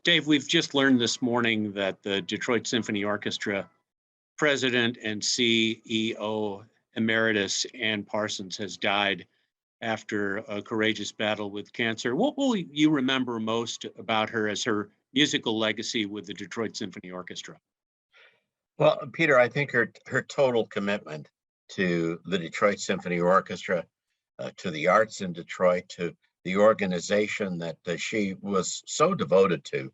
Dave, we've just learned this morning that the Detroit Symphony Orchestra president and CEO Emeritus Anne Parsons has died after a courageous battle with cancer. What will you remember most about her as her musical legacy with the Detroit Symphony Orchestra? Well, Peter, I think her total commitment to the Detroit Symphony Orchestra, to the arts in Detroit, to the organization that she was so devoted to,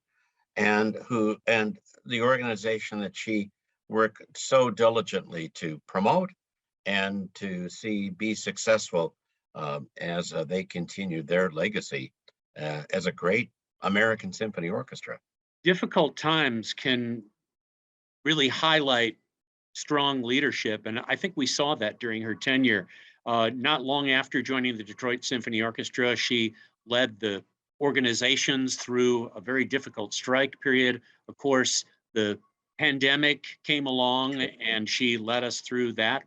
and the organization that she worked so diligently to promote and to see be successful as they continued their legacy as a great American symphony orchestra. Difficult times can really highlight strong leadership, and I think we saw that during her tenure. Not long after joining the Detroit Symphony Orchestra, she led the organizations through a very difficult strike period. Of course, the pandemic came along, and she led us through that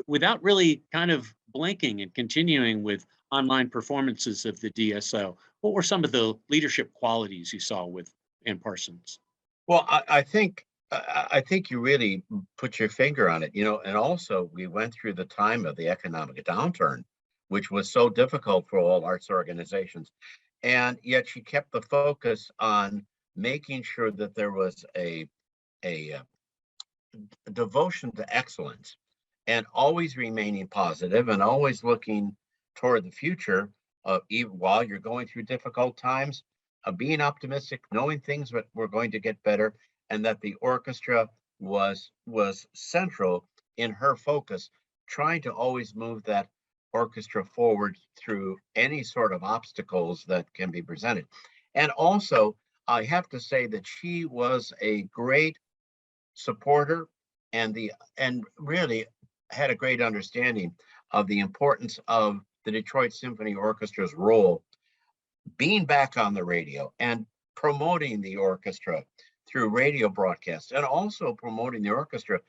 without really kind of blinking and continuing with online performances of the DSO. What were some of the leadership qualities you saw with Ann Parsons? Well, I think you really put your finger on it, and also we went through the time of the economic downturn, which was so difficult for all arts organizations. And yet she kept the focus on making sure that there was a devotion to excellence and always remaining positive and always looking toward the future, even while you're going through difficult times, being optimistic, knowing things were going to get better, and that the orchestra was central in her focus, trying to always move that orchestra forward through any sort of obstacles that can be presented. And also, I have to say that she was a great supporter and really had a great understanding of the importance of the Detroit Symphony Orchestra's role being back on the radio and promoting the orchestra through radio broadcasts, and also promoting the orchestra,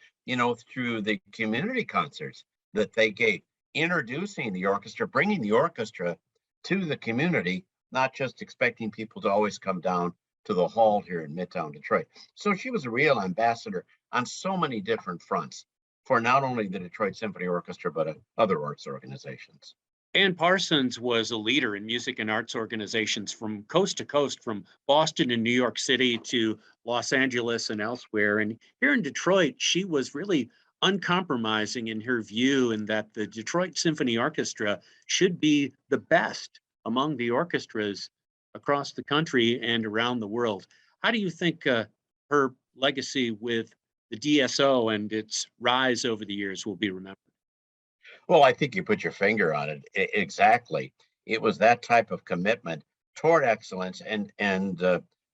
through the community concerts that they gave, introducing the orchestra, bringing the orchestra to the community, not just expecting people to always come down to the hall here in Midtown Detroit. So she was a real ambassador on so many different fronts for not only the Detroit Symphony Orchestra, but other arts organizations. Ann Parsons was a leader in music and arts organizations from coast to coast, from Boston and New York City to Los Angeles and elsewhere. And here in Detroit, she was really uncompromising in her view, and that the Detroit Symphony Orchestra should be the best among the orchestras across the country and around the world. How do you think her legacy with the DSO and its rise over the years will be remembered? Well, I think you put your finger on it exactly. It was that type of commitment toward excellence and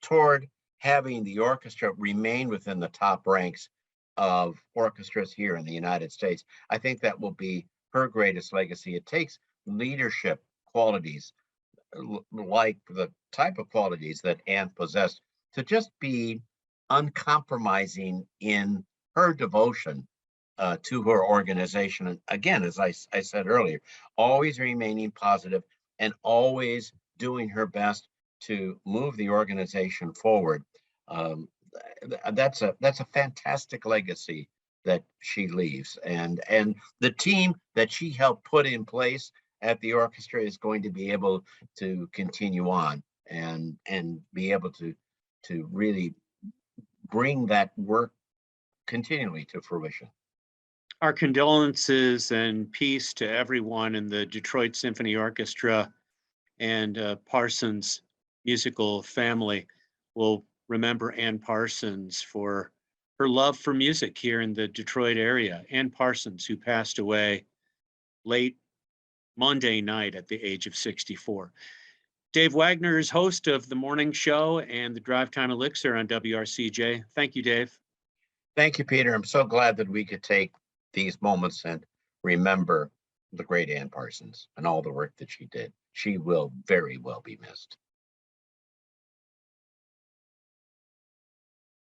toward having the orchestra remain within the top ranks of orchestras here in the United States. I think that will be her greatest legacy. It takes leadership qualities like the type of qualities that Anne possessed to just be uncompromising in her devotion to her organization. And again, as I said earlier, always remaining positive and always doing her best to move the organization forward. That's a fantastic legacy that she leaves, and the team that she helped put in place at the orchestra is going to be able to continue on and be able to really bring that work continually to fruition. Our condolences and peace to everyone in the Detroit Symphony Orchestra and Parsons musical family. We'll remember Ann Parsons for her love for music here in the Detroit area. Ann Parsons, who passed away late Monday night at the age of 64. Dave Wagner is host of the morning show and the Drive Time Elixir on WRCJ. Thank you, Dave. Thank you, Peter. I'm so glad that we could take these moments and remember the great Ann Parsons and all the work that she did. She will very well be missed.